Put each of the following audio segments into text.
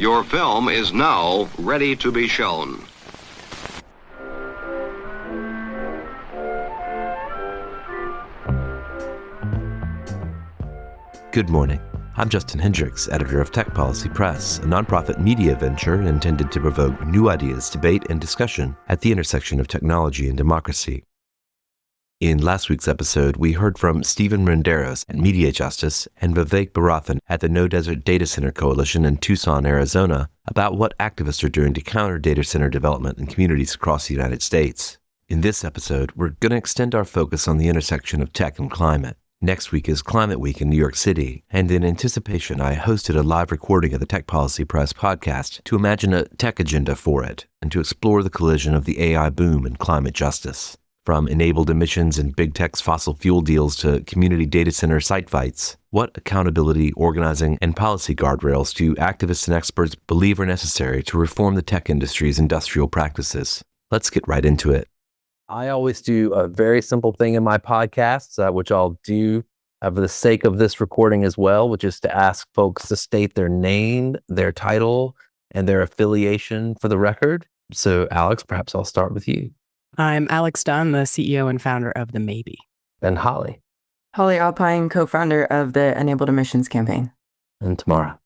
Your film is now ready to be shown. Good morning. I'm Justin Hendrix, editor of Tech Policy Press, a nonprofit media venture intended to provoke new ideas, debate, and discussion at the intersection of technology and democracy. In last week's episode, we heard from Stephen Renderos at Media Justice and Vivek Barathan at the No Desert Data Center Coalition in Tucson, Arizona, about what activists are doing to counter data center development in communities across the United States. In this episode, we're going to extend our focus on the intersection of tech and climate. Next week is Climate Week in New York City, and in anticipation, I hosted a live recording of the Tech Policy Press podcast to imagine a tech agenda for it and to explore the collision of the AI boom and climate justice. From enabled emissions and big tech's fossil fuel deals to community data center site fights, what accountability, organizing, and policy guardrails do activists and experts believe are necessary to reform the tech industry's industrial practices? Let's get right into it. I always do a very simple thing in my podcasts, which I'll do for the sake of this recording as well, which is to ask folks to state their name, their title, and their affiliation for the record. So, Alex, perhaps I'll start with you. I'm Alex Dunn, the CEO and founder of The Maybe. And Holly. Holly Alpine, co-founder of the Enabled Emissions Campaign. And Tamara.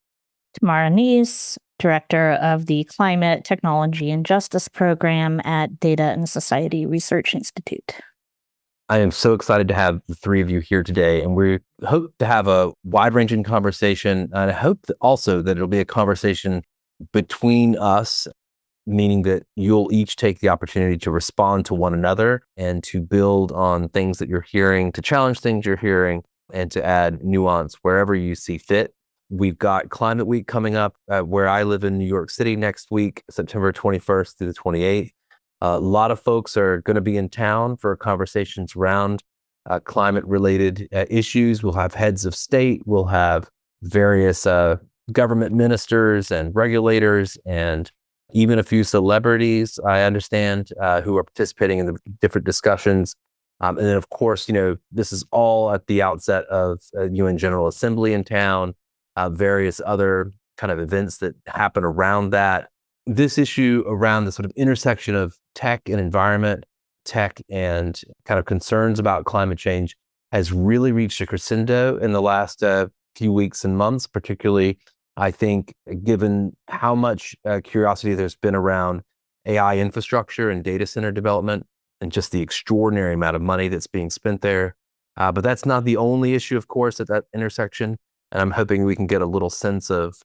Tamara Neese, director of the Climate, Technology, and Justice program at Data and Society Research Institute. I am so excited to have the three of you here today, and we hope to have a wide-ranging conversation. And I hope that also that it'll be a conversation between us, meaning that you'll each take the opportunity to respond to one another and to build on things that you're hearing, to challenge things you're hearing, and to add nuance wherever you see fit. We've got Climate Week coming up where I live in New York City next week, September 21st through the 28th. A lot of folks are going to be in town for conversations around climate-related issues. We'll have heads of state, we'll have various government ministers and regulators, and even a few celebrities, I understand, who are participating in the different discussions. And then, of course, this is all at the outset of UN General Assembly in town, various other kind of events that happen around that. This issue around the sort of intersection of tech and environment, tech and kind of concerns about climate change has really reached a crescendo in the last few weeks and months, particularly I think, given how much curiosity there's been around AI infrastructure and data center development and just the extraordinary amount of money that's being spent there. But that's not the only issue, of course, at that intersection. And I'm hoping we can get a little sense of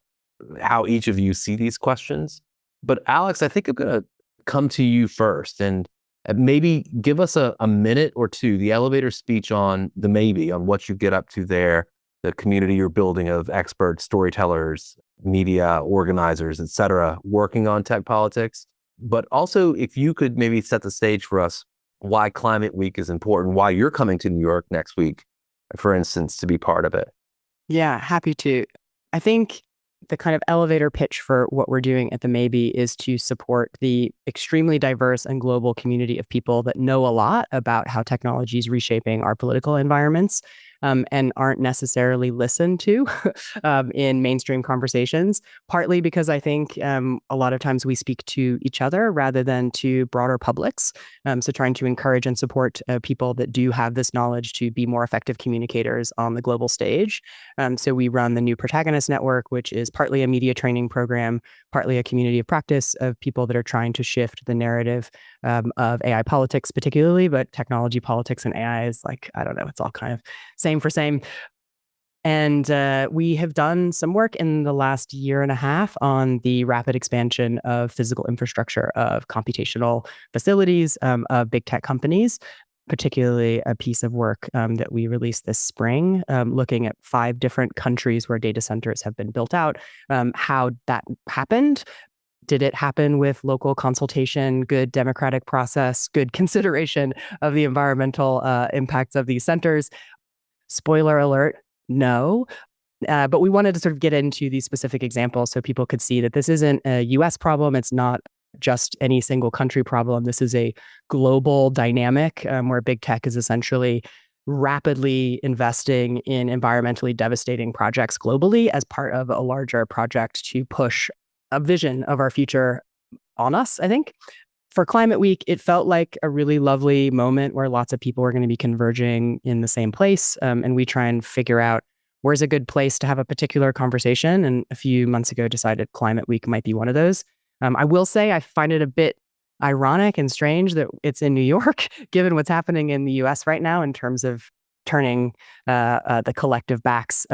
how each of you see these questions. But Alex, I think I'm going to come to you first and maybe give us a minute or two, the elevator speech on The Maybe, on what you get up to there, the community you're building of experts, storytellers, media organizers, et cetera, working on tech politics. But also, if you could maybe set the stage for us, why Climate Week is important, why you're coming to New York next week, for instance, to be part of it. Yeah, happy to. I think the kind of elevator pitch for what we're doing at The Maybe is to support the extremely diverse and global community of people that know a lot about how technology is reshaping our political environments. And aren't necessarily listened to in mainstream conversations, partly because I think a lot of times we speak to each other rather than to broader publics. So trying to encourage and support people that do have this knowledge to be more effective communicators on the global stage. So we run the New Protagonist Network, which is partly a media training program, partly a community of practice of people that are trying to shift the narrative of AI politics particularly, but technology politics and AI is like, I don't know, it's all kind of same for same. And we have done some work in the last year and a half on the rapid expansion of physical infrastructure of computational facilities of big tech companies, particularly a piece of work that we released this spring, looking at 5 different countries where data centers have been built out, how that happened. Did it happen with local consultation, good democratic process, good consideration of the environmental impacts of these centers? Spoiler alert, no. But we wanted to sort of get into these specific examples so people could see that this isn't a US problem. It's not just any single country problem. This is a global dynamic where big tech is essentially rapidly investing in environmentally devastating projects globally as part of a larger project to push a vision of our future on us, I think. For Climate Week, it felt like a really lovely moment where lots of people were going to be converging in the same place. And we try and figure out where's a good place to have a particular conversation. And a few months ago, decided Climate Week might be one of those. I will say I find it a bit ironic and strange that it's in New York, given what's happening in the US right now in terms of turning the collective backs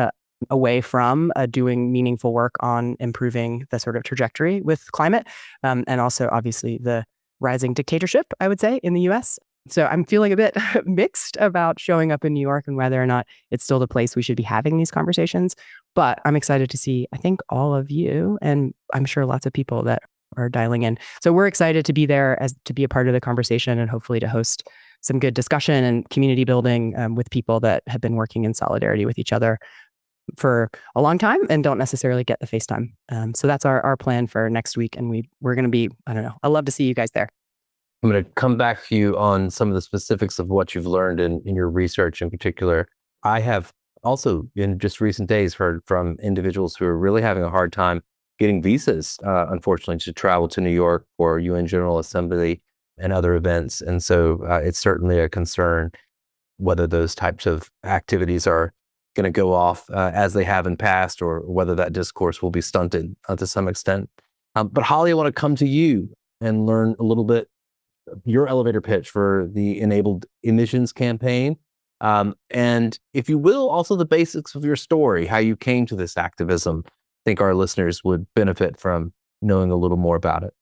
away from doing meaningful work on improving the sort of trajectory with climate. And also, obviously, the rising dictatorship, I would say, in the US. So I'm feeling a bit mixed about showing up in New York and whether or not it's still the place we should be having these conversations. But I'm excited to see, I think, all of you, and I'm sure lots of people that are dialing in. So we're excited to be there as to be a part of the conversation and hopefully to host some good discussion and community building with people that have been working in solidarity with each other for a long time and don't necessarily get the FaceTime. So that's our plan for next week. And we're going to be, I don't know, I'd love to see you guys there. I'm going to come back to you on some of the specifics of what you've learned in your research in particular. I have also in just recent days heard from individuals who are really having a hard time getting visas, unfortunately, to travel to New York for UN General Assembly and other events. And so it's certainly a concern whether those types of activities are going to go off as they have in past, or whether that discourse will be stunted to some extent. But Holly, I want to come to you and learn a little bit your elevator pitch for the Enabled Emissions campaign. And if you will, also the basics of your story, how you came to this activism. I think our listeners would benefit from knowing a little more about it.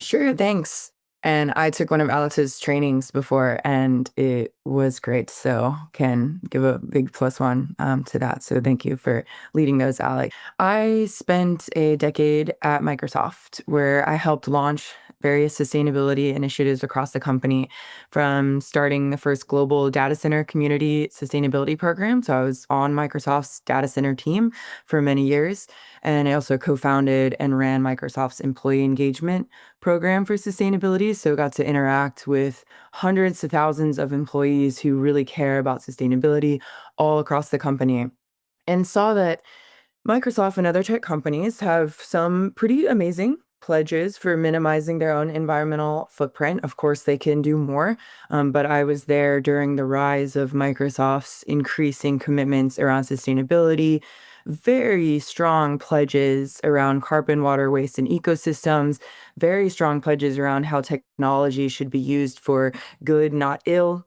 Sure, thanks. And I took one of Alex's trainings before, and it was great. So can give a big +1 to that. So thank you for leading those, Alex. I spent a decade at Microsoft where I helped launch various sustainability initiatives across the company, from starting the first global data center community sustainability program. So I was on Microsoft's data center team for many years. And I also co-founded and ran Microsoft's employee engagement program for sustainability. So got to interact with hundreds of thousands of employees who really care about sustainability all across the company, and saw that Microsoft and other tech companies have some pretty amazing pledges for minimizing their own environmental footprint. Of course, they can do more, but I was there during the rise of Microsoft's increasing commitments around sustainability, very strong pledges around carbon, water, waste, and ecosystems, very strong pledges around how technology should be used for good, not ill,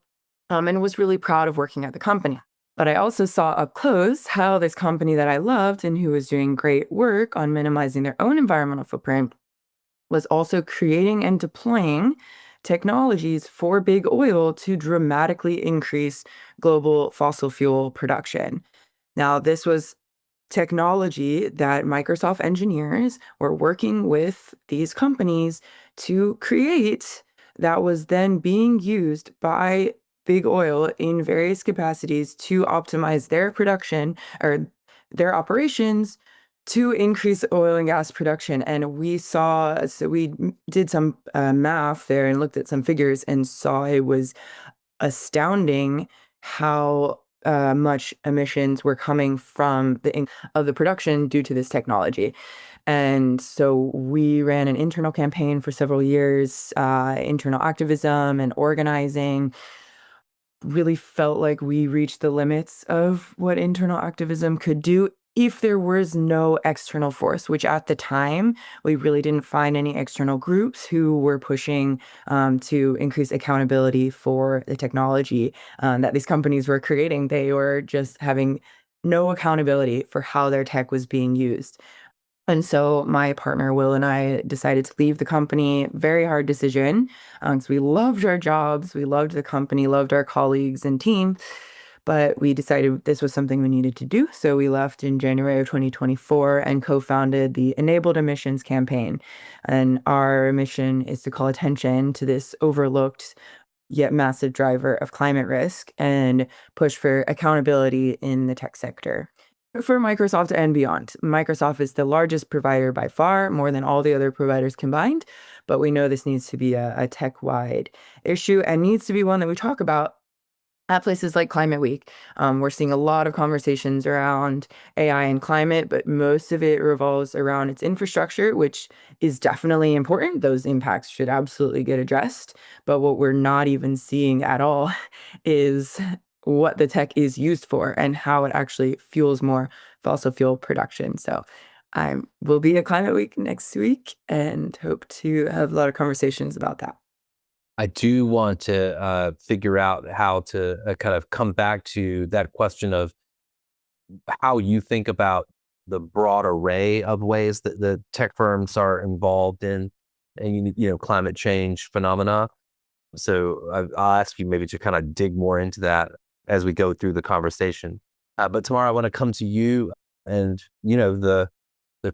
and was really proud of working at the company. But I also saw up close how this company that I loved and who was doing great work on minimizing their own environmental footprint was also creating and deploying technologies for big oil to dramatically increase global fossil fuel production. Now, this was technology that Microsoft engineers were working with these companies to create, that was then being used by big oil in various capacities to optimize their production or their operations to increase oil and gas production. And we did some math there and looked at some figures and saw it was astounding how much emissions were coming from the production due to this technology. And so we ran an internal campaign for several years, internal activism and organizing. Really felt like we reached the limits of what internal activism could do if there was no external force, which at the time, we really didn't find any external groups who were pushing to increase accountability for the technology that these companies were creating. They were just having no accountability for how their tech was being used. And so my partner, Will, and I decided to leave the company. Very hard decision. So we loved our jobs. We loved the company, loved our colleagues and team. But we decided this was something we needed to do. So we left in January of 2024 and co-founded the Enabled Emissions campaign. And our mission is to call attention to this overlooked yet massive driver of climate risk and push for accountability in the tech sector. For Microsoft and beyond. Microsoft is the largest provider by far, more than all the other providers combined, but we know this needs to be a tech-wide issue and needs to be one that we talk about At places like Climate Week, we're seeing a lot of conversations around AI and climate, but most of it revolves around its infrastructure, which is definitely important. Those impacts should absolutely get addressed. But what we're not even seeing at all is what the tech is used for and how it actually fuels more fossil fuel production. So I will be at Climate Week next week and hope to have a lot of conversations about that. I do want to figure out how to kind of come back to that question of how you think about the broad array of ways that the tech firms are involved in, and climate change phenomena. So I'll ask you maybe to kind of dig more into that as we go through the conversation. But Tamara, I want to come to you and the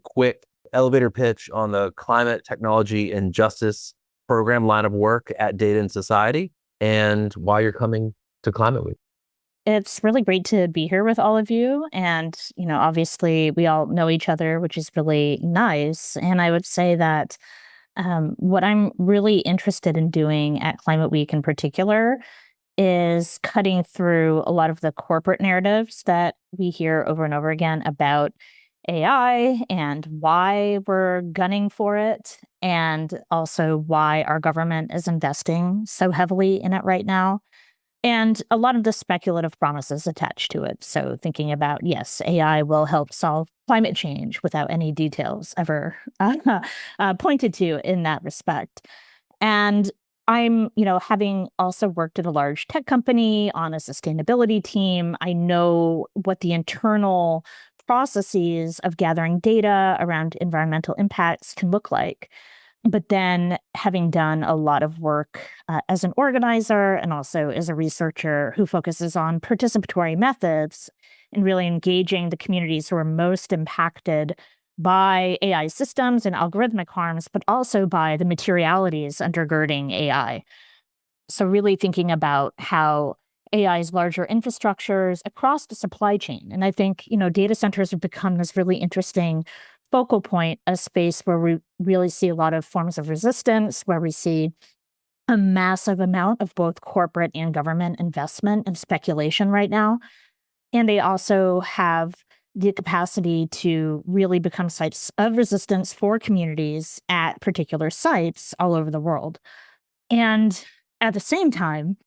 quick elevator pitch on the climate, technology, and justice program line of work at Data and Society, and why you're coming to Climate Week. It's really great to be here with all of you. And, obviously we all know each other, which is really nice. And I would say that what I'm really interested in doing at Climate Week in particular is cutting through a lot of the corporate narratives that we hear over and over again about AI and why we're gunning for it, and also why our government is investing so heavily in it right now. And a lot of the speculative promises attached to it. So, thinking about, yes, AI will help solve climate change without any details ever pointed to in that respect. And I'm, having also worked at a large tech company on a sustainability team, I know what the internal processes of gathering data around environmental impacts can look like. But then, having done a lot of work as an organizer and also as a researcher who focuses on participatory methods and really engaging the communities who are most impacted by AI systems and algorithmic harms, but also by the materialities undergirding AI. So, really thinking about how AI's larger infrastructures across the supply chain. And I think, data centers have become this really interesting focal point, a space where we really see a lot of forms of resistance, where we see a massive amount of both corporate and government investment and speculation right now. And they also have the capacity to really become sites of resistance for communities at particular sites all over the world. And at the same time,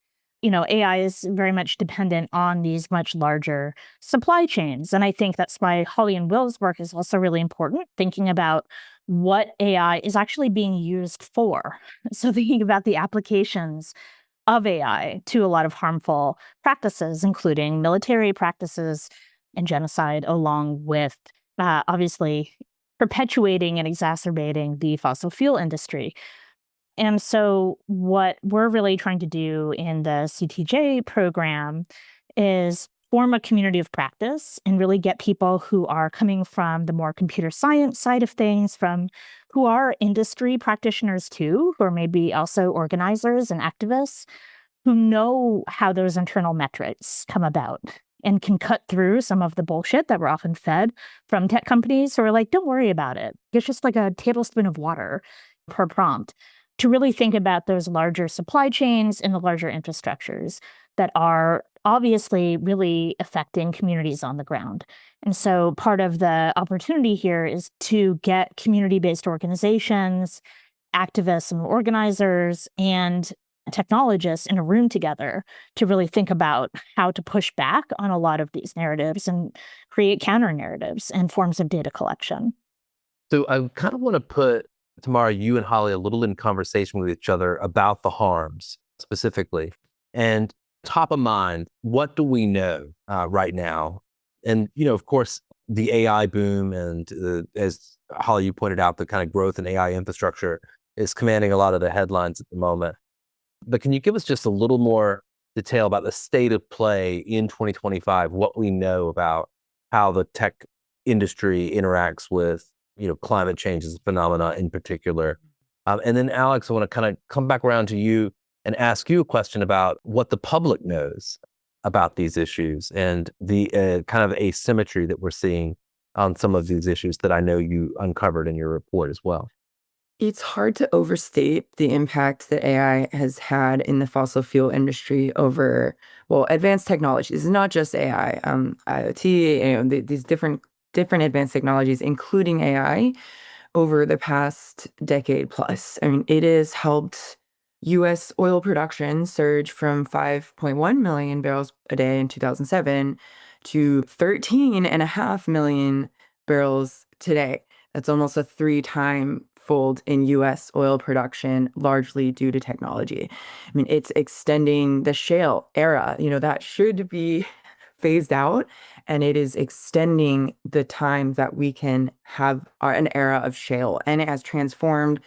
AI is very much dependent on these much larger supply chains. And I think that's why Holly and Will's work is also really important, thinking about what AI is actually being used for. So, thinking about the applications of AI to a lot of harmful practices, including military practices and genocide, along with obviously perpetuating and exacerbating the fossil fuel industry. And so, what we're really trying to do in the CTJ program is form a community of practice and really get people who are coming from the more computer science side of things, from who are industry practitioners too, who are maybe also organizers and activists, who know how those internal metrics come about and can cut through some of the bullshit that we're often fed from tech companies who are like, don't worry about it. It's just like a tablespoon of water per prompt, to really think about those larger supply chains and the larger infrastructures that are obviously really affecting communities on the ground. And so part of the opportunity here is to get community-based organizations, activists and organizers, and technologists in a room together to really think about how to push back on a lot of these narratives and create counter narratives and forms of data collection. So I kind of want to put, Tamara, you and Holly a little in conversation with each other about the harms specifically. And top of mind, what do we know right now? And, of course, the AI boom and as Holly, you pointed out, the kind of growth in AI infrastructure is commanding a lot of the headlines at the moment. But can you give us just a little more detail about the state of play in 2025, what we know about how the tech industry interacts with climate change as a phenomena in particular. And then Alex, I want to kind of come back around to you and ask you a question about what the public knows about these issues and the kind of asymmetry that we're seeing on some of these issues that I know you uncovered in your report as well. It's hard to overstate the impact that AI has had in the fossil fuel industry over, well, advanced technologies. It's not just AI, IoT, these different advanced technologies, including AI, over the past decade plus. I mean, it has helped U.S. oil production surge from 5.1 million barrels a day in 2007 to 13.5 million barrels today. That's almost a 3-time fold in U.S. oil production, largely due to technology. I mean, it's extending the shale era, that should be phased out, and it is extending the time that we can have an era of shale. And it has transformed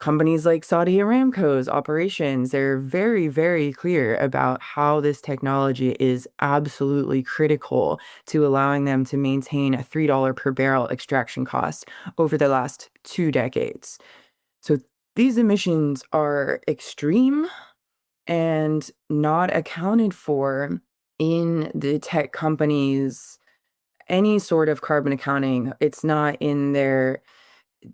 companies like Saudi Aramco's operations. They're very, very clear about how this technology is absolutely critical to allowing them to maintain a $3 per barrel extraction cost over the last 2 decades. So these emissions are extreme and not accounted for in the tech companies' any sort of carbon accounting. It's not in their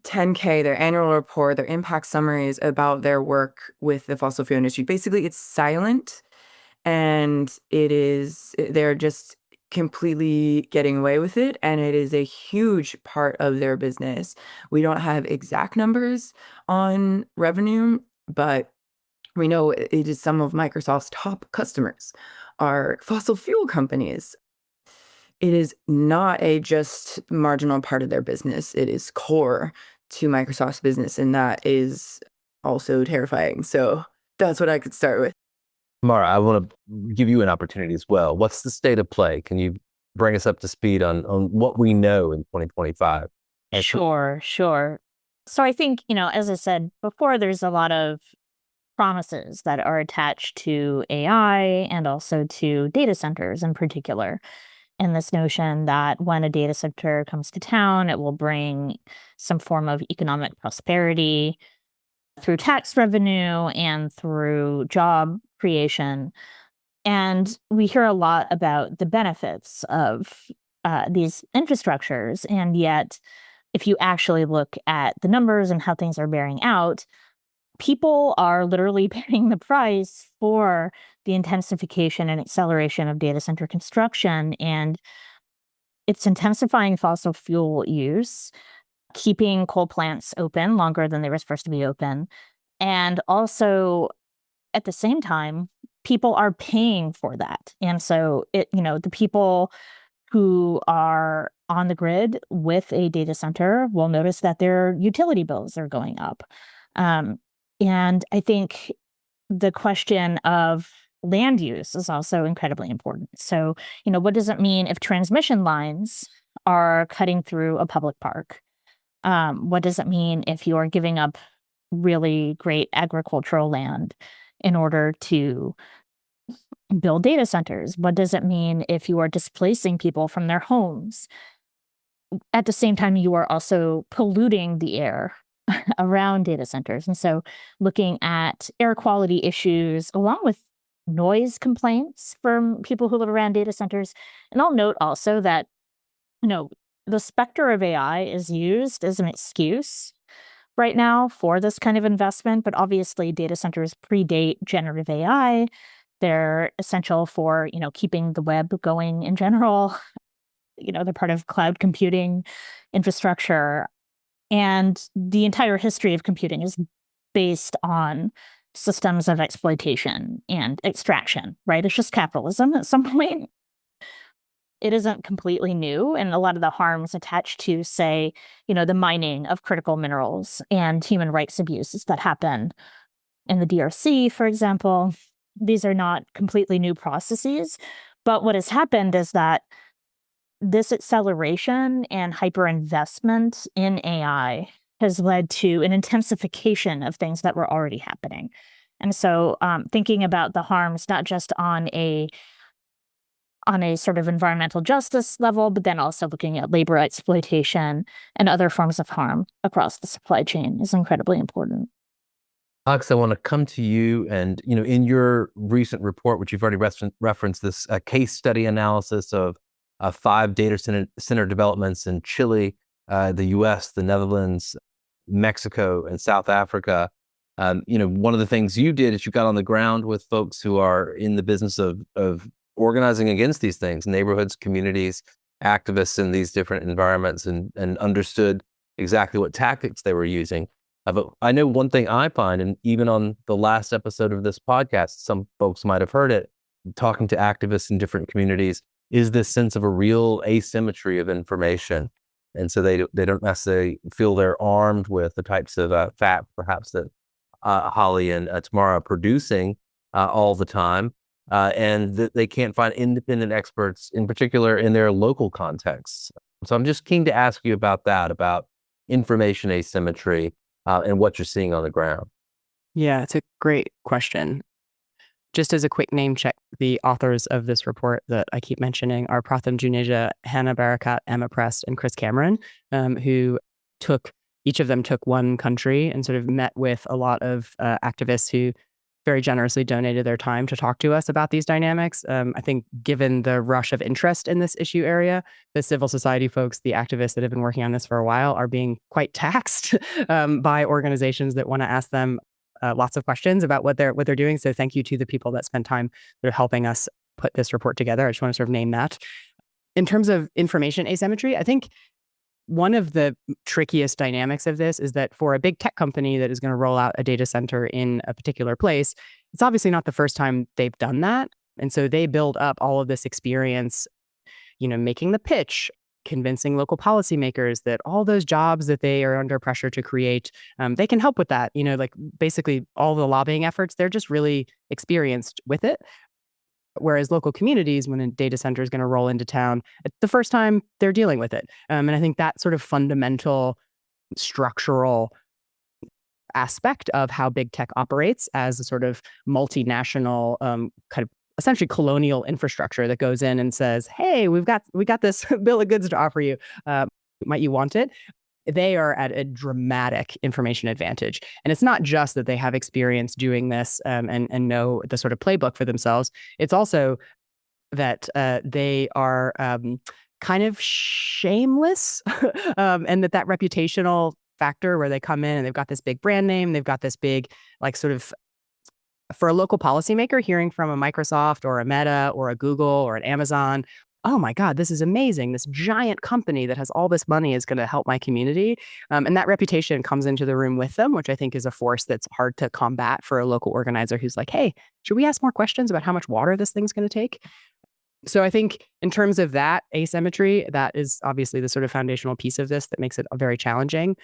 10K, their annual report, their impact summaries about their work with the fossil fuel industry. Basically, it's silent, and they're just completely getting away with it, and it is a huge part of their business. We don't have exact numbers on revenue, but we know it is some of Microsoft's top customers are fossil fuel companies. It is not a just marginal part of their business. It is core to Microsoft's business, and that is also terrifying. So that's what I could start with. Mara, I want to give you an opportunity as well. What's the state of play? Can you bring us up to speed on what we know in 2025? Sure. So I think, as I said before, there's a lot of promises that are attached to AI and also to data centers in particular. And this notion that when a data center comes to town, it will bring some form of economic prosperity through tax revenue and through job creation. And we hear a lot about the benefits of these infrastructures. And yet, if you actually look at the numbers and how things are bearing out, people are literally paying the price for the intensification and acceleration of data center construction. And it's intensifying fossil fuel use, keeping coal plants open longer than they were supposed to be open. And also, at the same time, people are paying for that. And so the people who are on the grid with a data center will notice that their utility bills are going up. And I think the question of land use is also incredibly important. So, what does it mean if transmission lines are cutting through a public park? What does it mean if you are giving up really great agricultural land in order to build data centers? What does it mean if you are displacing people from their homes? At the same time, you are also polluting the air around data centers. And so looking at air quality issues along with noise complaints from people who live around data centers. And I'll note also that, the specter of AI is used as an excuse right now for this kind of investment, but obviously data centers predate generative AI. They're essential for, keeping the web going in general. They're part of cloud computing infrastructure. And the entire history of computing is based on systems of exploitation and extraction, right? It's just capitalism at some point. It isn't completely new, and a lot of the harms attached to, say, the mining of critical minerals and human rights abuses that happen in the DRC, for example, these are not completely new processes. But what has happened is that this acceleration and hyperinvestment in AI has led to an intensification of things that were already happening. And so thinking about the harms, not just on a sort of environmental justice level, but then also looking at labor exploitation and other forms of harm across the supply chain is incredibly important. Alex, I want to come to you, and in your recent report, which you've already referenced, this case study analysis of 5 data center developments in Chile, the U.S., the Netherlands, Mexico and South Africa. One of the things you did is you got on the ground with folks who are in the business of organizing against these things, neighborhoods, communities, activists in these different environments, and understood exactly what tactics they were using. But I know one thing I find, and even on the last episode of this podcast, some folks might have heard it, talking to activists in different communities, is this sense of a real asymmetry of information. And so they don't necessarily feel they're armed with the types of facts, perhaps, that Holly and Tamara are producing all the time, and that they can't find independent experts, in particular in their local contexts. So I'm just keen to ask you about that, about information asymmetry and what you're seeing on the ground. Yeah, it's a great question. Just as a quick name check, the authors of this report that I keep mentioning are Pratham Juneja, Hannah Barakat, Emma Prest, and Chris Cameron, who each of them took one country and sort of met with a lot of activists who very generously donated their time to talk to us about these dynamics. I think given the rush of interest in this issue area, the civil society folks, the activists that have been working on this for a while, are being quite taxed by organizations that want to ask them lots of questions about what they're doing. So thank you to the people that spend time that are helping us put this report together. I just want to sort of name that. In terms of information asymmetry, I think one of the trickiest dynamics of this is that for a big tech company that is going to roll out a data center in a particular place, it's obviously not the first time they've done that. And so they build up all of this experience, making the pitch, convincing local policymakers that all those jobs that they are under pressure to create, they can help with that. Like basically all the lobbying efforts, they're just really experienced with it. Whereas local communities, when a data center is going to roll into town, it's the first time they're dealing with it. And I think that sort of fundamental structural aspect of how big tech operates as a sort of multinational kind of essentially colonial infrastructure that goes in and says, hey, we got this bill of goods to offer you. Might you want it? They are at a dramatic information advantage. And it's not just that they have experience doing this and know the sort of playbook for themselves. It's also that they are kind of shameless and that reputational factor where they come in and they've got this big brand name, they've got this big, like, sort of, for a local policymaker, hearing from a Microsoft or a Meta or a Google or an Amazon, oh my God, this is amazing. This giant company that has all this money is going to help my community. And that reputation comes into the room with them, which I think is a force that's hard to combat for a local organizer who's like, hey, should we ask more questions about how much water this thing's going to take? So I think in terms of that asymmetry, that is obviously the sort of foundational piece of this that makes it very challenging.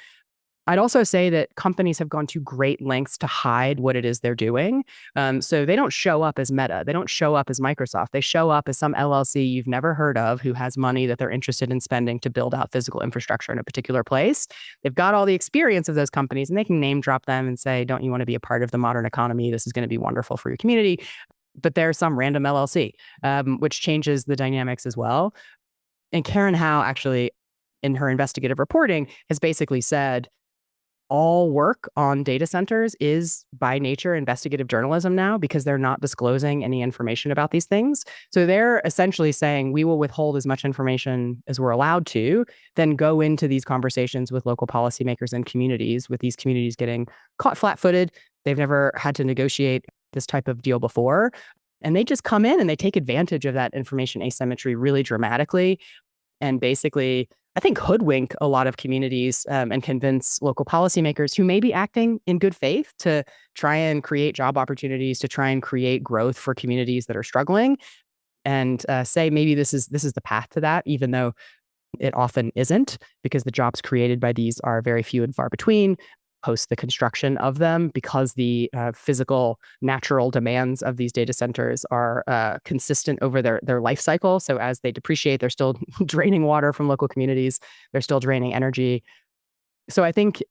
I'd also say that companies have gone to great lengths to hide what it is they're doing. So they don't show up as Meta. They don't show up as Microsoft. They show up as some LLC you've never heard of who has money that they're interested in spending to build out physical infrastructure in a particular place. They've got all the experience of those companies, and they can name drop them and say, don't you want to be a part of the modern economy? This is going to be wonderful for your community. But there's some random LLC, which changes the dynamics as well. And Karen Howe, actually, in her investigative reporting, has basically said, all work on data centers is by nature investigative journalism now because they're not disclosing any information about these things. So they're essentially saying we will withhold as much information as we're allowed to, then go into these conversations with local policymakers and communities, with these communities getting caught flat-footed. They've never had to negotiate this type of deal before. And they just come in and they take advantage of that information asymmetry really dramatically. And basically, I think, hoodwink a lot of communities and convince local policymakers who may be acting in good faith to try and create job opportunities, to try and create growth for communities that are struggling, and say maybe this is the path to that, even though it often isn't, because the jobs created by these are very few and far between post the construction of them, because the physical, natural demands of these data centers are consistent over their life cycle. So as they depreciate, they're still draining water from local communities. They're still draining energy. So I think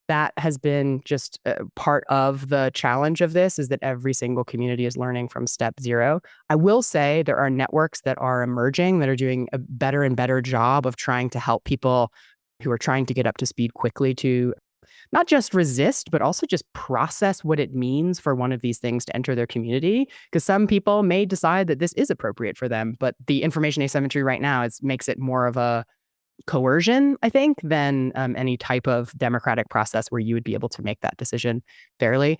that has been just part of the challenge of this, is that every single community is learning from step zero. I will say there are networks that are emerging that are doing a better and better job of trying to help people who are trying to get up to speed quickly to not just resist, but also just process what it means for one of these things to enter their community. Because some people may decide that this is appropriate for them, but the information asymmetry right now makes it more of a coercion, I think, than any type of democratic process where you would be able to make that decision fairly.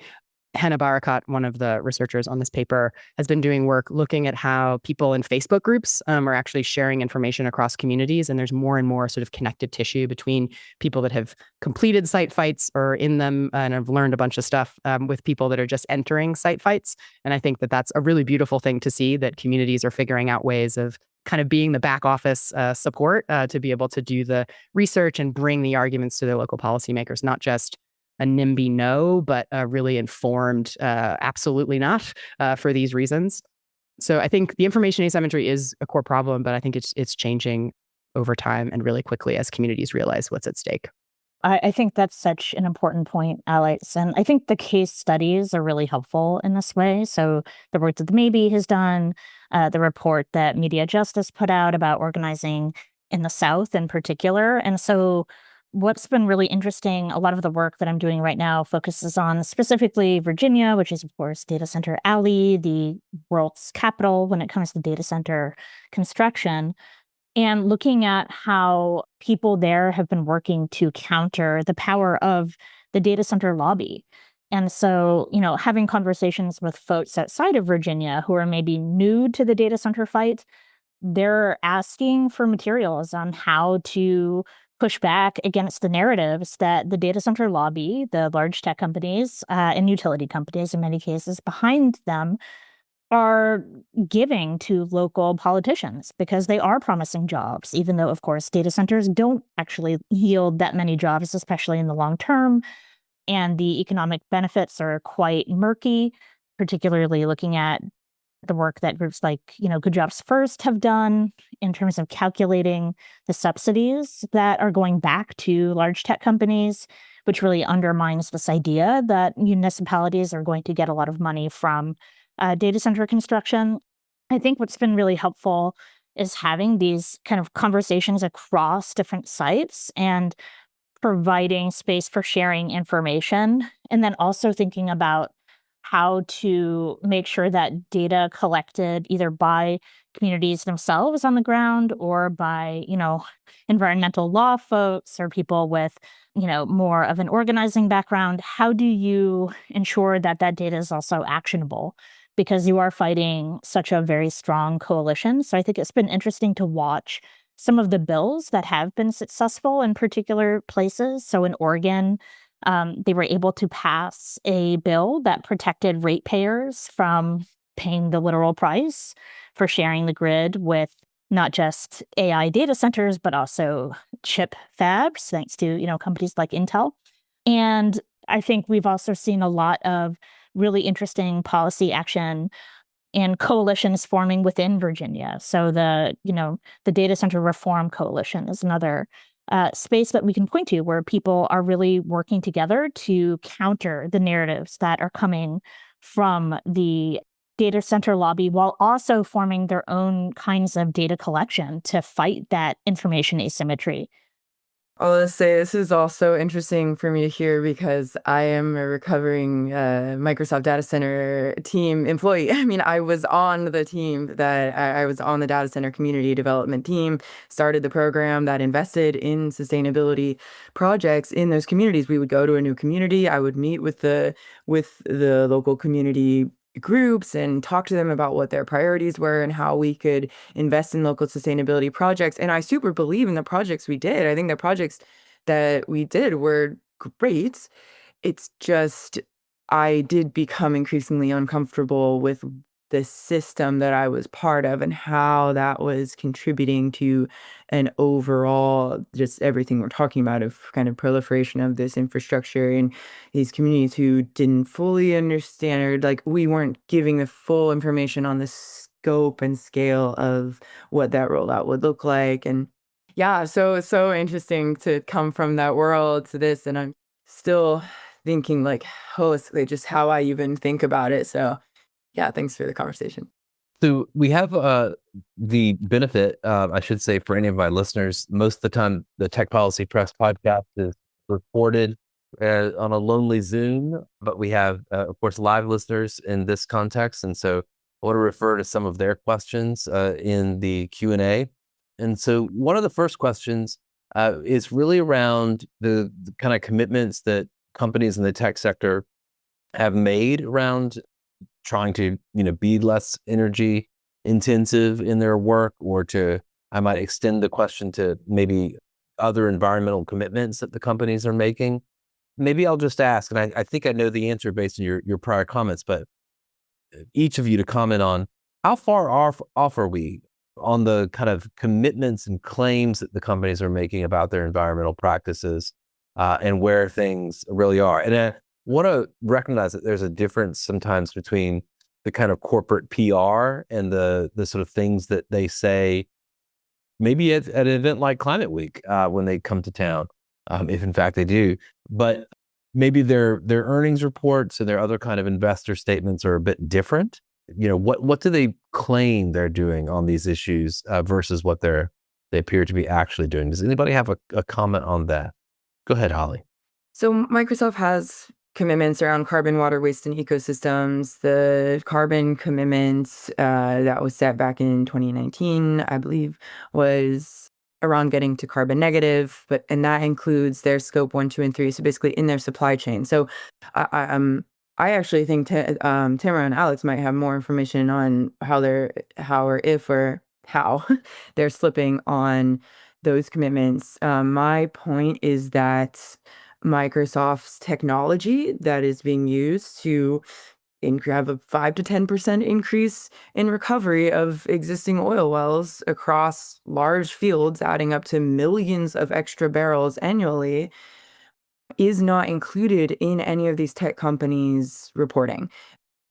Hannah Barakat, one of the researchers on this paper, has been doing work looking at how people in Facebook groups are actually sharing information across communities. And there's more and more sort of connective tissue between people that have completed site fights or in them and have learned a bunch of stuff with people that are just entering site fights. And I think that that's a really beautiful thing to see, that communities are figuring out ways of kind of being the back office support to be able to do the research and bring the arguments to their local policymakers, not just a NIMBY no, but a really informed absolutely not for these reasons. So I think the information asymmetry is a core problem, but I think it's changing over time and really quickly as communities realize what's at stake. I think that's such an important point, Alex. And I think the case studies are really helpful in this way. So the work that the Maybe has done, the report that Media Justice put out about organizing in the South in particular. And so what's been really interesting, a lot of the work that I'm doing right now focuses on specifically Virginia, which is, of course, Data Center Alley, the world's capital when it comes to data center construction, and looking at how people there have been working to counter the power of the data center lobby. And so, having conversations with folks outside of Virginia who are maybe new to the data center fight, they're asking for materials on how to push back against the narratives that the data center lobby, the large tech companies and utility companies in many cases behind them, are giving to local politicians, because they are promising jobs, even though, of course, data centers don't actually yield that many jobs, especially in the long term. And the economic benefits are quite murky, particularly looking at the work that groups like, Good Jobs First have done in terms of calculating the subsidies that are going back to large tech companies, which really undermines this idea that municipalities are going to get a lot of money from data center construction. I think what's been really helpful is having these kind of conversations across different sites and providing space for sharing information, and then also thinking about how to make sure that data collected either by communities themselves on the ground or by, environmental law folks or people with, more of an organizing background. How do you ensure that that data is also actionable? Because you are fighting such a very strong coalition. So I think it's been interesting to watch some of the bills that have been successful in particular places. So in Oregon, they were able to pass a bill that protected ratepayers from paying the literal price for sharing the grid with not just AI data centers, but also chip fabs, thanks to, companies like Intel. And I think we've also seen a lot of really interesting policy action and coalitions forming within Virginia. So the Data Center Reform Coalition is another space that we can point to where people are really working together to counter the narratives that are coming from the data center lobby, while also forming their own kinds of data collection to fight that information asymmetry. I'll just say this is also interesting for me to hear because I am a recovering Microsoft Data Center team employee. I mean, I was on the team that I was on the data center community development team, started the program that invested in sustainability projects in those communities. We would go to a new community. I would meet with the local community groups and talk to them about what their priorities were and how we could invest in local sustainability projects. And I super believe in the projects we did. I think the projects that we did were great. It's just I did become increasingly uncomfortable with the system that I was part of and how that was contributing to an overall, just everything we're talking about of kind of proliferation of this infrastructure in these communities who didn't fully understand, or like we weren't giving the full information on the scope and scale of what that rollout would look like. And yeah, so it's so interesting to come from that world to this. And I'm still thinking like holistically just how I even think about it. So yeah, thanks for the conversation. So we have the benefit, I should say, for any of my listeners, most of the time the Tech Policy Press podcast is recorded on a lonely Zoom, but we have, of course, live listeners in this context. And so I want to refer to some of their questions in the Q&A. And so one of the first questions is really around the kind of commitments that companies in the tech sector have made around trying to, be less energy intensive in their work, or I might extend the question to maybe other environmental commitments that the companies are making. Maybe I'll just ask, and I think I know the answer based on your prior comments, but each of you to comment on how far off are we on the kind of commitments and claims that the companies are making about their environmental practices, and where things really are. And I want to recognize that there's a difference sometimes between the kind of corporate PR and the sort of things that they say, maybe at an event like Climate Week, when they come to town, if in fact they do. But maybe their earnings reports and their other kind of investor statements are a bit different. What do they claim they're doing on these issues, versus what they appear to be actually doing? Does anybody have a comment on that? Go ahead, Holly. So Microsoft has commitments around carbon, water, waste, and ecosystems. The carbon commitments that was set back in 2019, I believe, was around getting to carbon negative, and that includes their scope 1, 2, and 3. So basically in their supply chain. So I actually think Tamara and Alex might have more information on how they're slipping on those commitments. My point is that Microsoft's technology that is being used to have a 5 to 10% increase in recovery of existing oil wells across large fields, adding up to millions of extra barrels annually, is not included in any of these tech companies' reporting.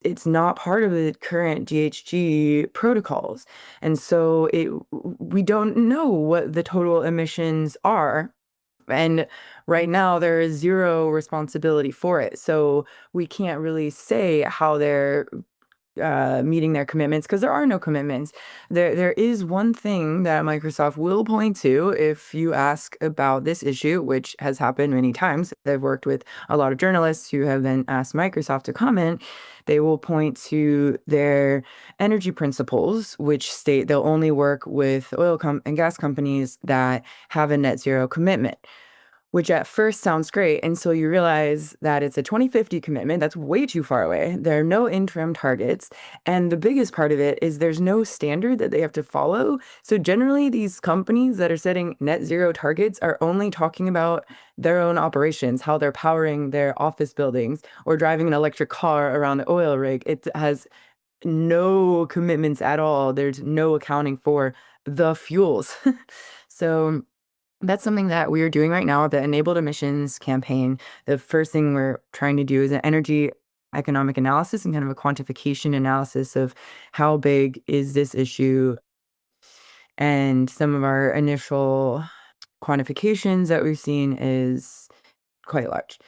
It's not part of the current GHG protocols. And so we don't know what the total emissions are. And right now there is zero responsibility for it. So we can't really say how they're meeting their commitments, because there are no commitments. There is one thing that Microsoft will point to if you ask about this issue, which has happened many times. I've worked with a lot of journalists who have then asked Microsoft to comment. They will point to their energy principles, which state they'll only work with oil and gas companies that have a net zero commitment, which at first sounds great until you realize that it's a 2050 commitment. That's way too far away. There are no interim targets. And the biggest part of it is there's no standard that they have to follow. So generally, these companies that are setting net zero targets are only talking about their own operations, how they're powering their office buildings or driving an electric car around the oil rig. It has no commitments at all. There's no accounting for the fuels. So that's something that we are doing right now, the Enabled Emissions campaign. The first thing we're trying to do is an energy economic analysis and kind of a quantification analysis of how big is this issue. And some of our initial quantifications that we've seen is quite large.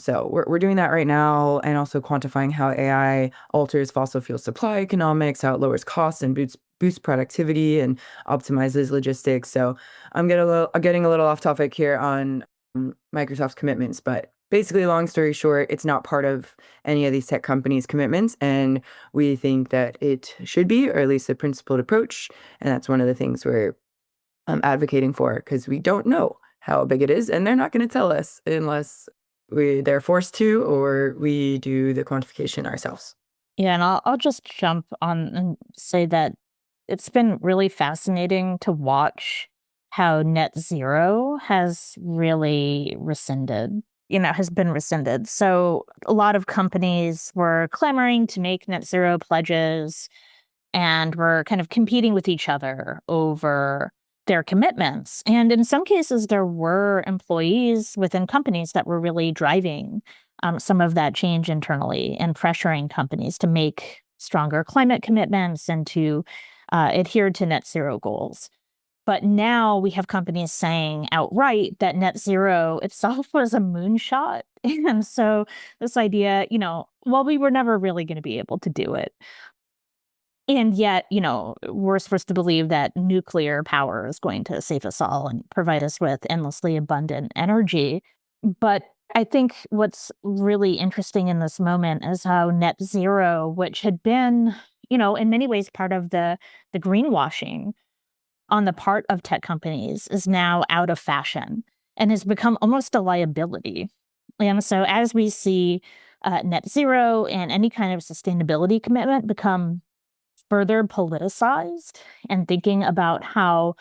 So we're doing that right now, and also quantifying how AI alters fossil fuel supply economics, how it lowers costs and boosts productivity and optimizes logistics. So I'm getting a little off topic here on Microsoft's commitments, but basically, long story short, it's not part of any of these tech companies' commitments, and we think that it should be, or at least a principled approach. And that's one of the things we're advocating for, because we don't know how big it is, and they're not going to tell us unless they're forced to, or we do the quantification ourselves. Yeah, and I'll just jump on and say that it's been really fascinating to watch how net zero has really has been rescinded. So a lot of companies were clamoring to make net zero pledges, and were kind of competing with each other over their commitments. And in some cases, there were employees within companies that were really driving some of that change internally and pressuring companies to make stronger climate commitments and to adhere to net zero goals. But now we have companies saying outright that net zero itself was a moonshot. And so this idea, well, we were never really going to be able to do it. And yet, we're supposed to believe that nuclear power is going to save us all and provide us with endlessly abundant energy. But I think what's really interesting in this moment is how net zero, which had been, in many ways part of the greenwashing, on the part of tech companies is now out of fashion and has become almost a liability. And so as we see net zero and any kind of sustainability commitment become further politicized, and thinking about how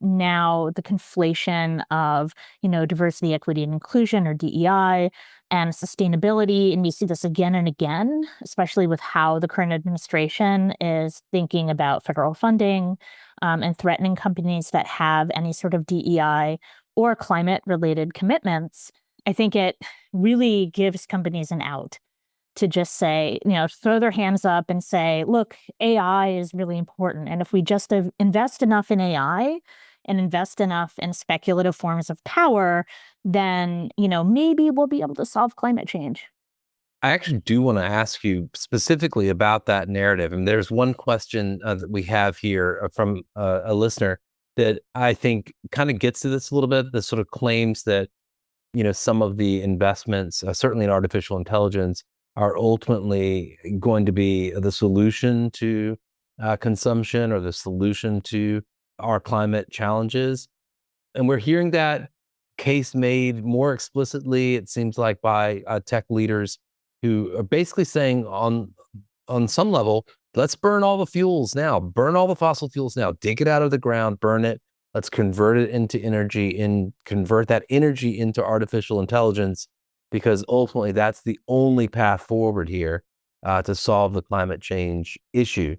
now the conflation of, diversity, equity, and inclusion, or DEI, and sustainability, and we see this again and again, especially with how the current administration is thinking about federal funding, and threatening companies that have any sort of DEI or climate-related commitments. I think it really gives companies an out to just say, throw their hands up and say, look, AI is really important. And if we just invest enough in AI and invest enough in speculative forms of power, then, maybe we'll be able to solve climate change. I actually do want to ask you specifically about that narrative. And there's one question that we have here from a listener that I think kind of gets to this a little bit, that sort of claims that, some of the investments, certainly in artificial intelligence, are ultimately going to be the solution to consumption or the solution to our climate challenges. And we're hearing that case made more explicitly, it seems like, by tech leaders who are basically saying on some level, let's burn all the fuels now, burn all the fossil fuels now, dig it out of the ground, burn it. Let's convert it into energy and convert that energy into artificial intelligence, because ultimately that's the only path forward here to solve the climate change issue.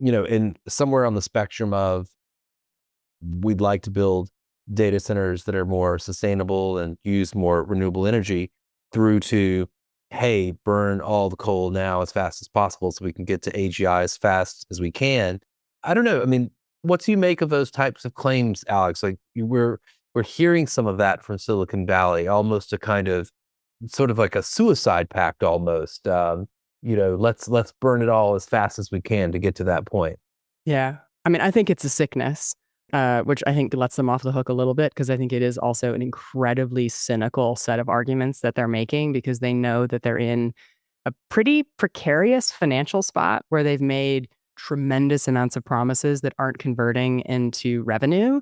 And somewhere on the spectrum of, we'd like to build data centers that are more sustainable and use more renewable energy, through to, hey, burn all the coal now as fast as possible so we can get to AGI as fast as we can. I don't know. I mean, what do you make of those types of claims, Alex? Like, we're hearing some of that from Silicon Valley, almost a kind of sort of like a suicide pact almost. Let's burn it all as fast as we can to get to that point. Yeah. I mean, I think it's a sickness, which I think lets them off the hook a little bit, because I think it is also an incredibly cynical set of arguments that they're making, because they know that they're in a pretty precarious financial spot where they've made tremendous amounts of promises that aren't converting into revenue.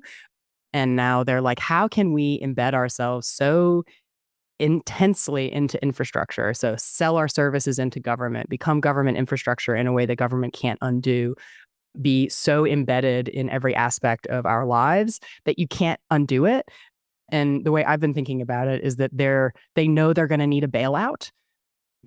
And now they're like, how can we embed ourselves so intensely into infrastructure? So sell our services into government, become government infrastructure in a way that government can't undo, be so embedded in every aspect of our lives that you can't undo it. And the way I've been thinking about it is that they know they're going to need a bailout.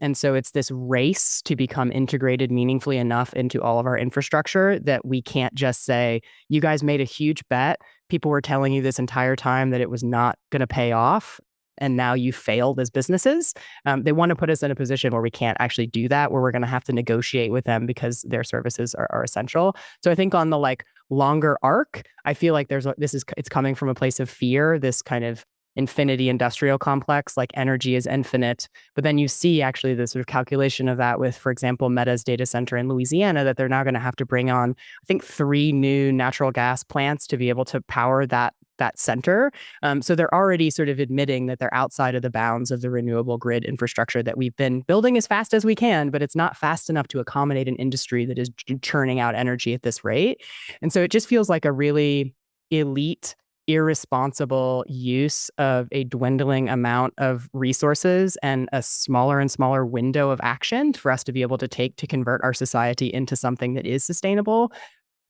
And so it's this race to become integrated meaningfully enough into all of our infrastructure that we can't just say, you guys made a huge bet. People were telling you this entire time that it was not going to pay off, and now you failed as businesses. They want to put us in a position where we can't actually do that, where we're going to have to negotiate with them because their services are essential. So I think on the longer arc, I feel like it's coming from a place of fear, this kind of infinity industrial complex, like energy is infinite. But then you see actually the sort of calculation of that with, for example, Meta's data center in Louisiana, that they're now going to have to bring on, I think, 3 new natural gas plants to be able to power that center. So they're already sort of admitting that they're outside of the bounds of the renewable grid infrastructure that we've been building as fast as we can, but it's not fast enough to accommodate an industry that is churning out energy at this rate. And so it just feels like a really elite, irresponsible use of a dwindling amount of resources and a smaller and smaller window of action for us to be able to take to convert our society into something that is sustainable.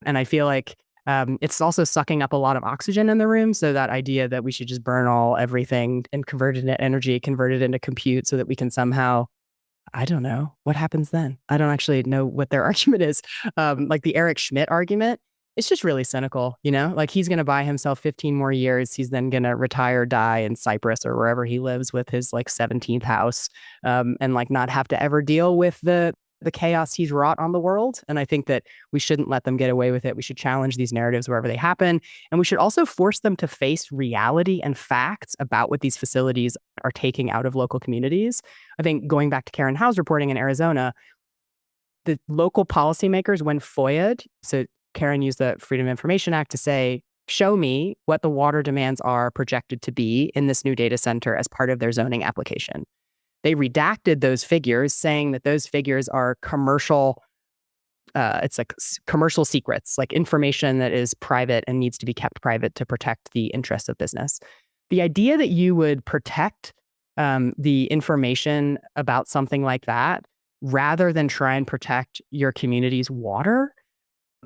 And I feel like it's also sucking up a lot of oxygen in the room. So that idea that we should just burn everything and convert it into energy, convert it into compute so that we can somehow, I don't know, what happens then? I don't actually know what their argument is. Like the Eric Schmidt argument, it's just really cynical, like he's going to buy himself 15 more years. He's then going to retire, die in Cyprus or wherever he lives with his 17th house, and not have to ever deal with the chaos he's wrought on the world. And I think that we shouldn't let them get away with it. We should challenge these narratives wherever they happen. And we should also force them to face reality and facts about what these facilities are taking out of local communities. I think going back to Karen Howe's reporting in Arizona, the local policymakers, when FOIA'd, so Karen used the Freedom of Information Act to say, show me what the water demands are projected to be in this new data center as part of their zoning application. They redacted those figures, saying that those figures are commercial it's like commercial secrets, like information that is private and needs to be kept private to protect the interests of business. The idea that you would protect the information about something like that rather than try and protect your community's water,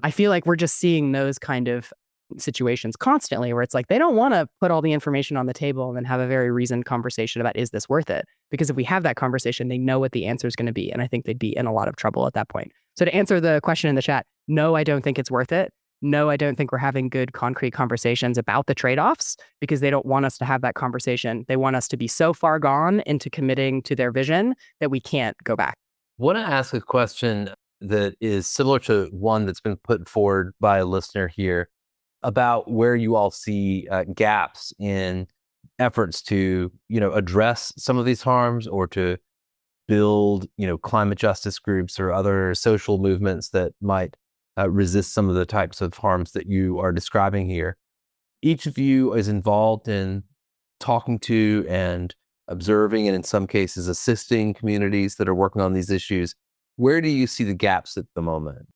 I feel like we're just seeing those kind of situations constantly where it's like they don't want to put all the information on the table and then have a very reasoned conversation about, is this worth it? Because if we have that conversation, they know what the answer is going to be. And I think they'd be in a lot of trouble at that point. So to answer the question in the chat, no, I don't think it's worth it. No, I don't think we're having good concrete conversations about the trade-offs because they don't want us to have that conversation. They want us to be so far gone into committing to their vision that we can't go back. I want to ask a question that is similar to one that's been put forward by a listener here about where you all see gaps in efforts to, address some of these harms or to build, climate justice groups or other social movements that might resist some of the types of harms that you are describing here. Each of you is involved in talking to and observing and in some cases assisting communities that are working on these issues. Where do you see the gaps at the moment?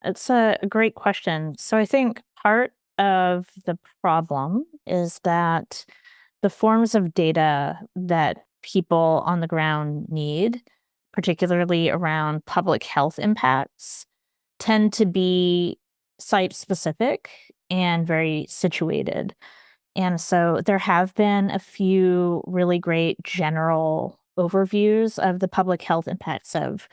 It's a great question. So I think part of the problem is that the forms of data that people on the ground need, particularly around public health impacts, tend to be site-specific and very situated. And so there have been a few really great general overviews of the public health impacts of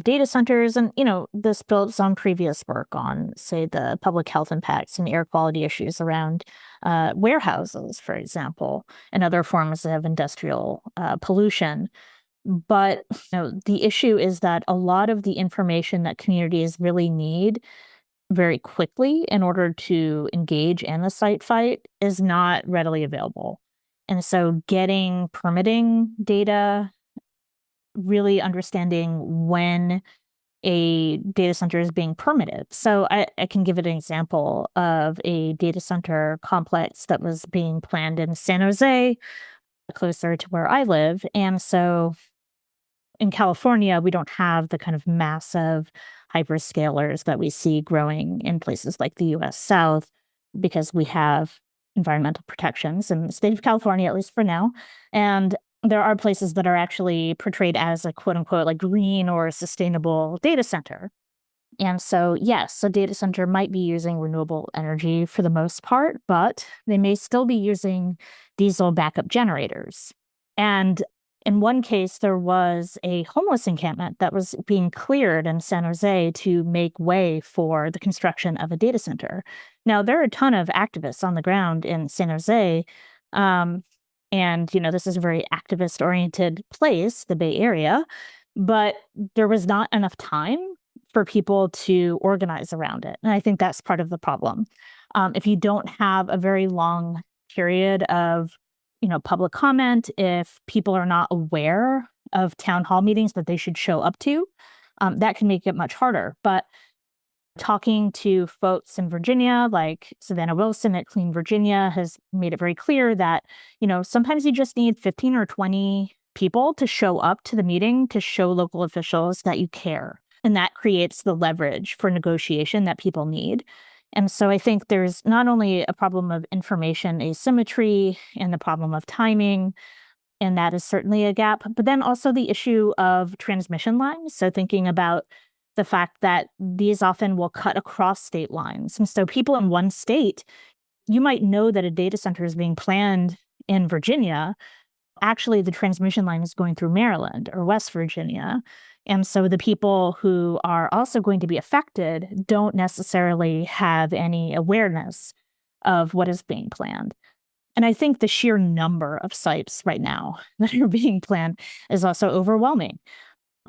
data centers. And, this builds on previous work on, say, the public health impacts and air quality issues around warehouses, for example, and other forms of industrial pollution. But the issue is that a lot of the information that communities really need very quickly in order to engage in the site fight is not readily available. And so getting permitting data, really understanding when a data center is being permitted. So I can give an example of a data center complex that was being planned in San Jose, closer to where I live. And so in California, we don't have the kind of massive hyperscalers that we see growing in places like the US South because we have environmental protections in the state of California, at least for now. And there are places that are actually portrayed as a quote unquote like green or sustainable data center. And so, yes, a data center might be using renewable energy for the most part, but they may still be using diesel backup generators. And in one case, there was a homeless encampment that was being cleared in San Jose to make way for the construction of a data center. Now, there are a ton of activists on the ground in San Jose. And, this is a very activist-oriented place, the Bay Area, but there was not enough time for people to organize around it. And I think that's part of the problem. If you don't have a very long period of public comment, if people are not aware of town hall meetings that they should show up to, that can make it much harder. But talking to folks in Virginia, like Savannah Wilson at Clean Virginia, has made it very clear that, sometimes you just need 15 or 20 people to show up to the meeting to show local officials that you care. And that creates the leverage for negotiation that people need. And so I think there's not only a problem of information asymmetry and the problem of timing, and that is certainly a gap, but then also the issue of transmission lines. So thinking about the fact that these often will cut across state lines. And so people in one state, you might know that a data center is being planned in Virginia. Actually, the transmission line is going through Maryland or West Virginia. And so the people who are also going to be affected don't necessarily have any awareness of what is being planned. And I think the sheer number of sites right now that are being planned is also overwhelming.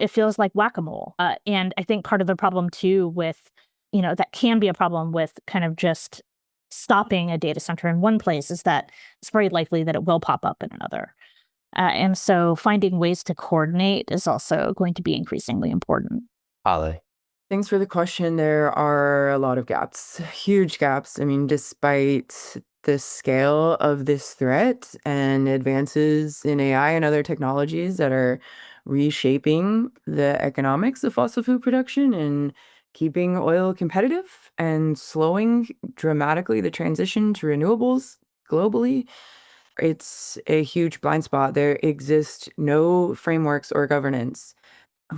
It feels like whack-a-mole. And I think part of the problem too with, that can be a problem with kind of just stopping a data center in one place is that it's very likely that it will pop up in another. And so finding ways to coordinate is also going to be increasingly important. Holly. Thanks for the question. There are a lot of gaps, huge gaps. I mean, despite the scale of this threat and advances in AI and other technologies that are reshaping the economics of fossil fuel production and keeping oil competitive and slowing dramatically the transition to renewables globally. It's a huge blind spot. There exist no frameworks or governance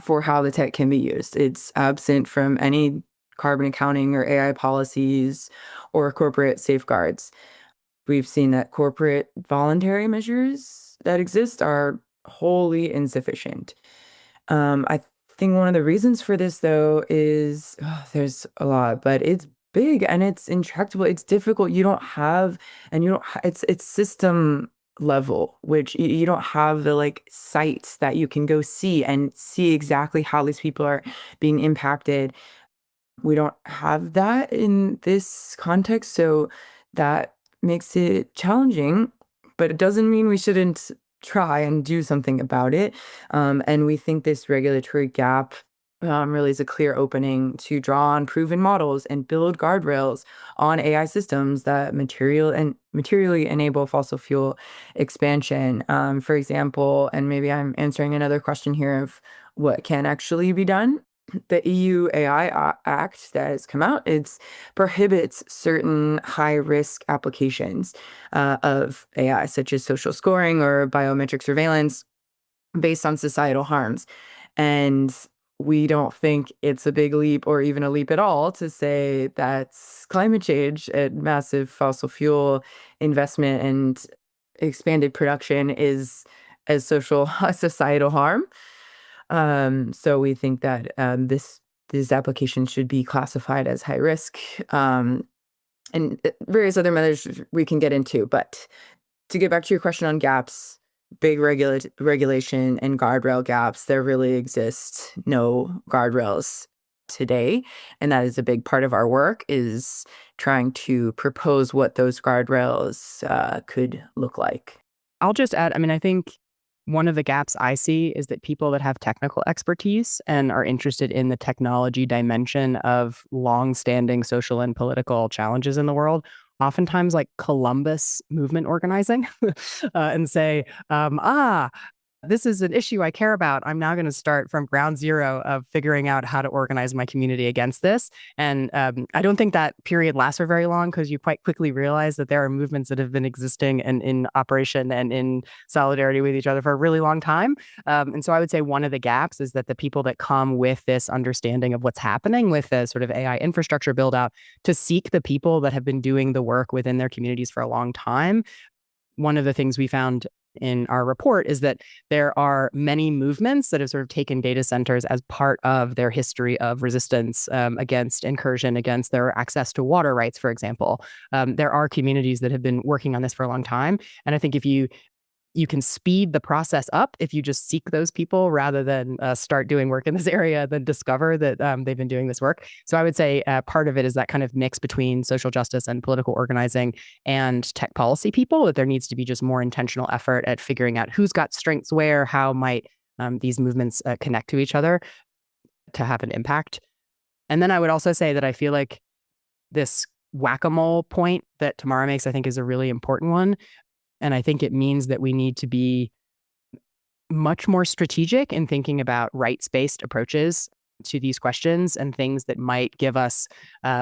for how the tech can be used. It's absent from any carbon accounting or AI policies or corporate safeguards. We've seen that corporate voluntary measures that exist are wholly insufficient. I think one of the reasons for this, though, is there's a lot, but it's big and it's intractable. It's difficult. You don't have, and you don't. It's system level, which you don't have the like sites that you can go see and see exactly how these people are being impacted. We don't have that in this context, so that makes it challenging, but it doesn't mean we shouldn't try and do something about it. And we think this regulatory gap really is a clear opening to draw on proven models and build guardrails on AI systems that materially enable fossil fuel expansion. For example, and maybe I'm answering another question here of what can actually be done. The EU AI Act that has come out, it prohibits certain high-risk applications of AI, such as social scoring or biometric surveillance based on societal harms. And we don't think it's a big leap or even a leap at all to say that's climate change and massive fossil fuel investment and expanded production is as societal harm. So we think that this application should be classified as high risk, and various other measures we can get into. But to get back to your question on gaps, big regulation and guardrail gaps, there really exist no guardrails today, and that is a big part of our work, is trying to propose what those guardrails could look like. I'll just add, I mean, I think one of the gaps I see is that people that have technical expertise and are interested in the technology dimension of long-standing social and political challenges in the world oftentimes like Columbus movement organizing and say, this is an issue I care about. I'm now going to start from ground zero of figuring out how to organize my community against this. And I don't think that period lasts for very long, because you quite quickly realize that there are movements that have been existing and in operation and in solidarity with each other for a really long time. And so I would say one of the gaps is that the people that come with this understanding of what's happening with the sort of AI infrastructure build out to seek the people that have been doing the work within their communities for a long time. One of the things we found in our report is that there are many movements that have sort of taken data centers as part of their history of resistance against incursion, against their access to water rights, for example. There are communities that have been working on this for a long time. And I think if you can speed the process up if you just seek those people rather than start doing work in this area, then discover that they've been doing this work. So I would say part of it is that kind of mix between social justice and political organizing and tech policy people, that there needs to be just more intentional effort at figuring out who's got strengths where, how might these movements connect to each other to have an impact. And then I would also say that I feel like this whack-a-mole point that Tamara makes, I think, is a really important one. And I think it means that we need to be much more strategic in thinking about rights-based approaches to these questions and things that might give us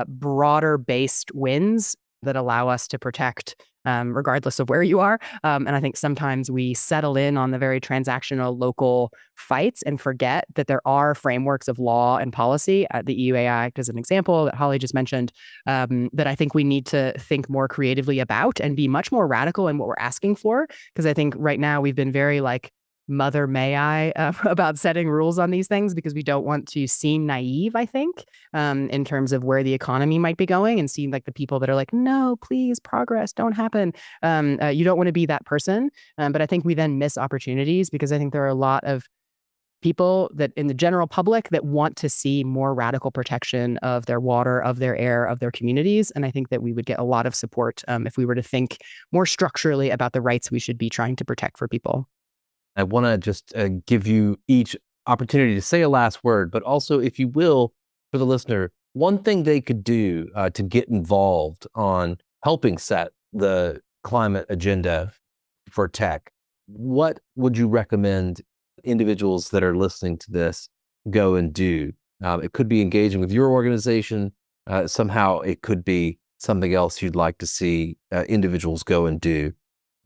broader-based wins that allow us to protect regardless of where you are. And I think sometimes we settle in on the very transactional local fights and forget that there are frameworks of law and policy. The EU AI Act is an example that Holly just mentioned, that I think we need to think more creatively about and be much more radical in what we're asking for. Because I think right now we've been very like mother may I about setting rules on these things, because we don't want to seem naive, I think, in terms of where the economy might be going, and seem like the people that are like, no, please, progress, don't happen. You don't want to be that person. But I think we then miss opportunities, because I think there are a lot of people that in the general public that want to see more radical protection of their water, of their air, of their communities. And I think that we would get a lot of support if we were to think more structurally about the rights we should be trying to protect for people. I want to just give you each opportunity to say a last word, but also, if you will, for the listener, one thing they could do to get involved on helping set the climate agenda for tech. What would you recommend individuals that are listening to this go and do It could be engaging with your organization. Somehow it could be something else you'd like to see individuals go and do.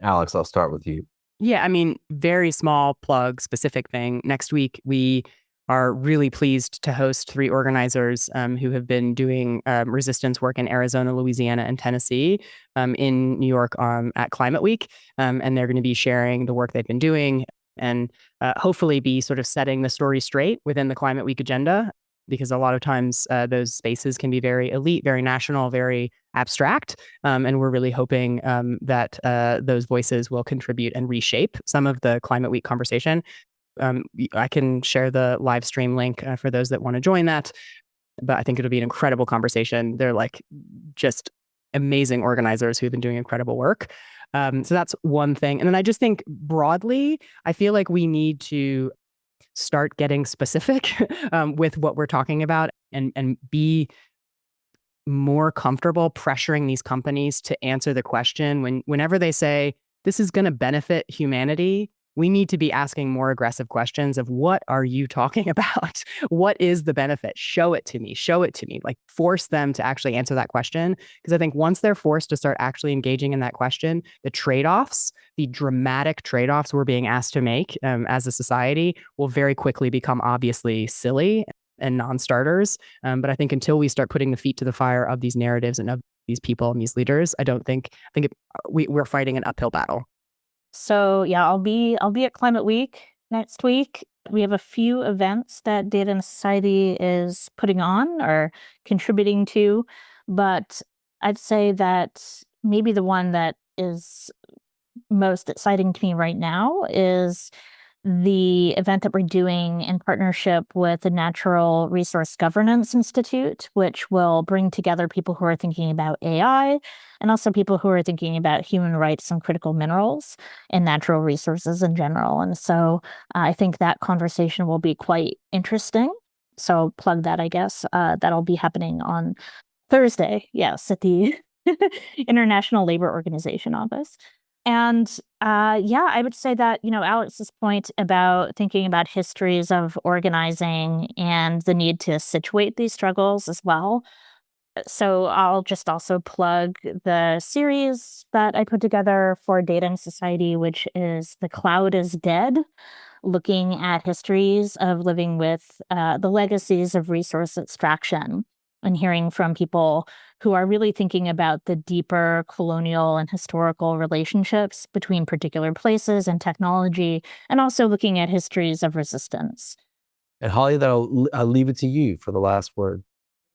Alex, I'll start with you. Yeah, I mean, very small plug, specific thing. Next week, we are really pleased to host 3 organizers who have been doing resistance work in Arizona, Louisiana, and Tennessee in New York at Climate Week. And they're going to be sharing the work they've been doing and hopefully be sort of setting the story straight within the Climate Week agenda, because a lot of times those spaces can be very elite, very national, very abstract. And we're really hoping that those voices will contribute and reshape some of the Climate Week conversation. I can share the live stream link for those that want to join that. But I think it'll be an incredible conversation. They're like just amazing organizers who've been doing incredible work. So that's one thing. And then I just think broadly, I feel like we need to start getting specific with what we're talking about and be more comfortable pressuring these companies to answer the question whenever they say this is going to benefit humanity. We need to be asking more aggressive questions of what are you talking about? What is the benefit? Show it to me. Show it to me. Like force them to actually answer that question. Because I think once they're forced to start actually engaging in that question, the trade-offs, the dramatic trade-offs we're being asked to make as a society will very quickly become obviously silly and non-starters. But I think until we start putting the feet to the fire of these narratives and of these people and these leaders, I think we're fighting an uphill battle. So yeah, I'll be at Climate Week next week. We have a few events that Data and Society is putting on or contributing to, but I'd say that maybe the one that is most exciting to me right now is the event that we're doing in partnership with the Natural Resource Governance Institute, which will bring together people who are thinking about AI and also people who are thinking about human rights and critical minerals and natural resources in general. And so I think that conversation will be quite interesting. So plug that, I guess. That'll be happening on Thursday, yes, at the International Labor Organization office. And yeah, I would say that, Alex's point about thinking about histories of organizing and the need to situate these struggles as well. So I'll just also plug the series that I put together for Data and Society, which is The Cloud is Dead, looking at histories of living with the legacies of resource extraction and hearing from people who are really thinking about the deeper colonial and historical relationships between particular places and technology, and also looking at histories of resistance. And Holly, I'll leave it to you for the last word.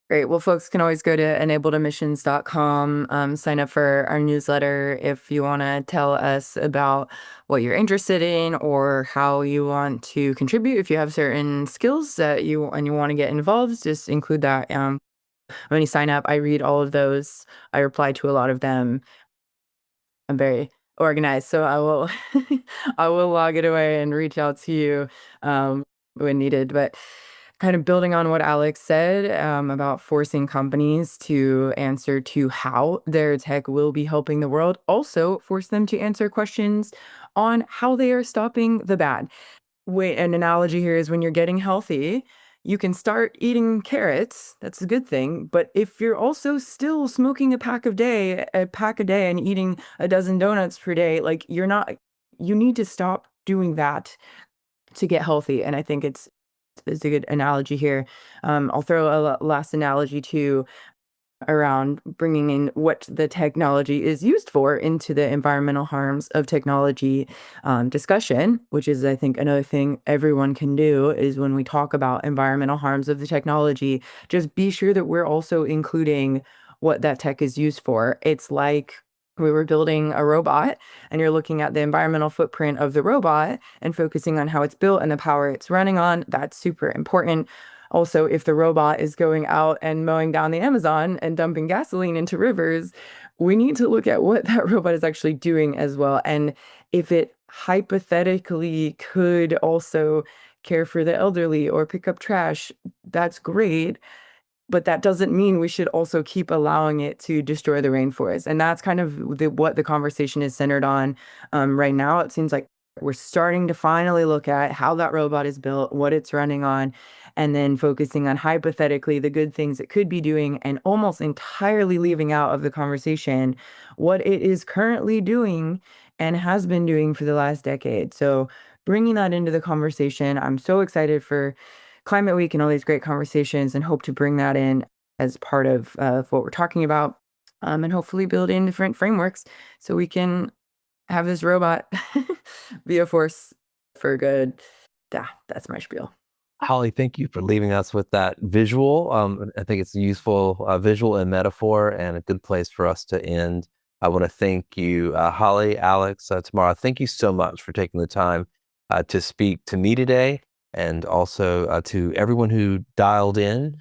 Great. Well, folks can always go to enabledemissions.com, sign up for our newsletter if you want to tell us about what you're interested in or how you want to contribute. If you have certain skills that you want to get involved, just include that. When you sign up, I read all of those. I reply to a lot of them. I'm very organized, so I will I will log it away and reach out to you when needed. But kind of building on what Alex said about forcing companies to answer to how their tech will be helping the world, also force them to answer questions on how they are stopping the bad. An analogy here is when you're getting healthy, you can start eating carrots. That's a good thing. But if you're also still smoking a pack a day and eating a dozen donuts per day, like you need to stop doing that to get healthy. And I think it's a good analogy here. I'll throw a last analogy too around bringing in what the technology is used for into the environmental harms of technology discussion, which is, I think, another thing everyone can do is when we talk about environmental harms of the technology, just be sure that we're also including what that tech is used for. It's like we were building a robot and you're looking at the environmental footprint of the robot and focusing on how it's built and the power it's running on. That's super important. Also, if the robot is going out and mowing down the Amazon and dumping gasoline into rivers, we need to look at what that robot is actually doing as well. And if it hypothetically could also care for the elderly or pick up trash, that's great. But that doesn't mean we should also keep allowing it to destroy the rainforest. And that's kind of what the conversation is centered on right now. It seems like We're starting to finally look at how that robot is built, what it's running on, and then focusing on hypothetically the good things it could be doing and almost entirely leaving out of the conversation what it is currently doing and has been doing for the last decade. So bringing that into the conversation, I'm so excited for Climate Week and all these great conversations and hope to bring that in as part of what we're talking about, and hopefully build in different frameworks so we can have this robot be a force for good. Yeah, that's my spiel. Holly, thank you for leaving us with that visual. I think it's a useful visual and metaphor and a good place for us to end. I want to thank you, Holly, Alex, Tamara. Thank you so much for taking the time to speak to me today, and also to everyone who dialed in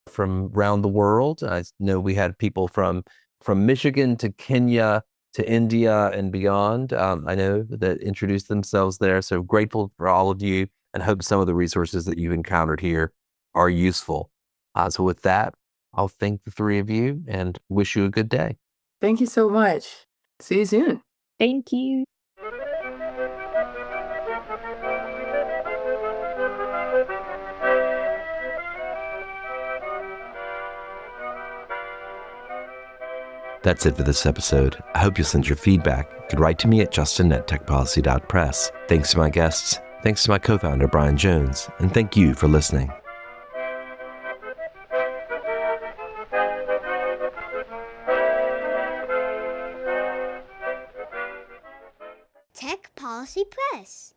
from around the world. I know we had people from Michigan to Kenya to India and beyond. I know that introduced themselves there. So grateful for all of you, and hope some of the resources that you've encountered here are useful. So with that, I'll thank the three of you and wish you a good day. Thank you so much. See you soon. Thank you. That's it for this episode. I hope you'll send your feedback. You can write to me at justin@techpolicy.press. Thanks to my guests. Thanks to my co-founder, Brian Jones. And thank you for listening. Tech Policy Press.